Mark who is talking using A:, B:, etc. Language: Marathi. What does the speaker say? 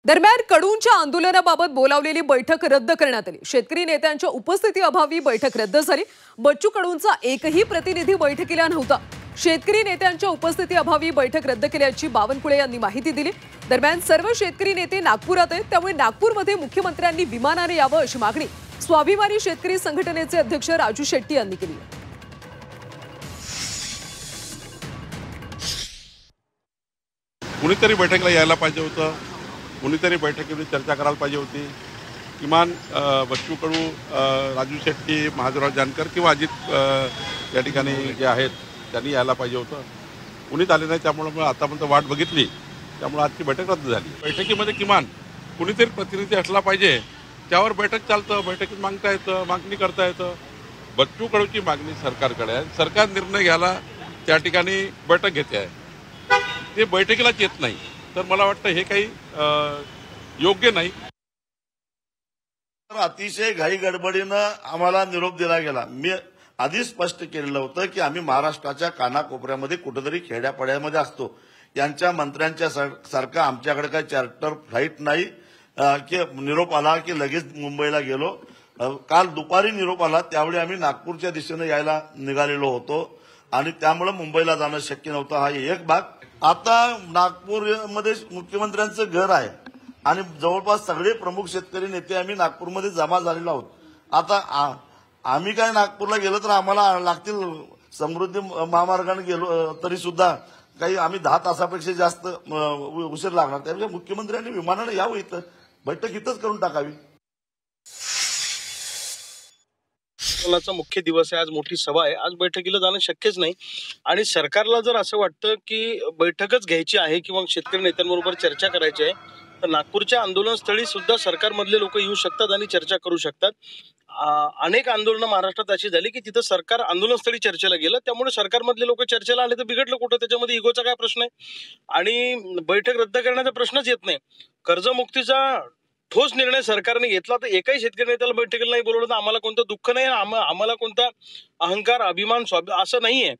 A: दरम्यान कडूंच्या आंदोलनाबाबत बोलावलेली बैठक रद्द करण्यात आली। शेतकरी नेत्यांच्या उपस्थितीअभावी बैठक रद्द झाली। बच्चू कडूंचा एकही प्रतिनिधी बैठकीला नव्हता। शेतकरी नेत्यांच्या उपस्थितीअभावी बैठक रद्द केल्याची बावनकुळे यांनी माहिती दिली। दरम्यान सर्व शेतकरी नेते नागपुरात आहेत, त्यामुळे नागपूरमध्ये मुख्यमंत्र्यांनी विमानाने यावं अशी मागणी स्वाभिमानी शेतकरी संघटनेचे अध्यक्ष राजू शेट्टी यांनी केली आहे।
B: कुणीतरी बैठकीला यायला पाहिजे होतं, कुणीतरी बैठकीमध्ये चर्चा करायला पाहिजे होती। किमान बच्चू कडू, राजू शेट्टी, महादेवराव जानकर किंवा अजित या ठिकाणी जे आहेत त्यांनी यायला पाहिजे होतं। कुणीच आले नाही, त्यामुळे आतापर्यंत वाट बघितली, त्यामुळे आजची बैठक रद्द झाली। बैठकीमध्ये किमान कुणीतरी प्रतिनिधी असला पाहिजे, त्यावर बैठक चालतं, बैठकीत मागता येतं, मागणी करता येतं। बच्चू कडूची मागणी सरकारकडे आहे, सरकार निर्णय घ्यायला त्या ठिकाणी बैठक घेते आहे, ते बैठकीलाच येत नाही, तर मला वाटतं हे काही योग्य नाही।
C: अतिशय घाई गडबडीनं आम्हाला निरोप दिला गेला। मी आधी स्पष्ट केलेलं होतं की आम्ही महाराष्ट्राच्या कानाकोपऱ्यामध्ये कुठेतरी खेड्यापाड्यामध्ये असतो, यांच्या मंत्र्यांच्या सारखं आमच्याकडे काही चार्टर फ्लाईट नाही की निरोप आला की लगेच मुंबईला गेलो। काल दुपारी निरोप आला, त्यावेळी आम्ही नागपूरच्या दिशेनं यायला निघालेलो होतो आणि त्यामुळे मुंबईला जाणं शक्य नव्हतं। हा एक भाग। आता नागपूरमध्ये मुख्यमंत्र्यांचं घर आहे आणि जवळपास सगळे प्रमुख शेतकरी नेते आम्ही नागपूरमध्ये जमा झालेलो आहोत। आता आम्ही काय नागपूरला गेलो तर आम्हाला लागतील समृद्धी महामार्गाने गेलो तरी सुद्धा काही आम्ही 10 तासापेक्षा जास्त उशीर लागणार, त्यामुळे मुख्यमंत्र्यांनी विमानाने यावं, इथं बैठक इथंच करून टाकावी।
D: आंदोलनाचा मुख्य दिवस आहे, आज मोठी सभा आहे, आज बैठकीला जाणं शक्यच नाही। आणि सरकारला जर असं वाटतं की बैठकच घ्यायची आहे किंवा शेतकरी नेत्यांबरोबर चर्चा करायची आहे, तर नागपूरच्या आंदोलनस्थळी सुद्धा सरकारमधले लोक येऊ शकतात आणि चर्चा करू शकतात। अनेक आंदोलनं महाराष्ट्रात अशी झाली की तिथं सरकार आंदोलनस्थळी चर्चेला गेलं, त्यामुळे सरकारमधले लोक चर्चेला आले तर बिघडलं कुठं, त्याच्यामध्ये इगोचा काय प्रश्न आहे आणि बैठक रद्द करण्याचा प्रश्नच येत नाही। कर्जमुक्तीचा ठोस निर्णय सरकारने घेतला, तर एकाही शेतकरी नेत्याला बैठकीला नाही बोलवलं तर आम्हाला कोणतं दुःख नाही, आम्हाला कोणता अहंकार, अभिमान, असं नाहीये।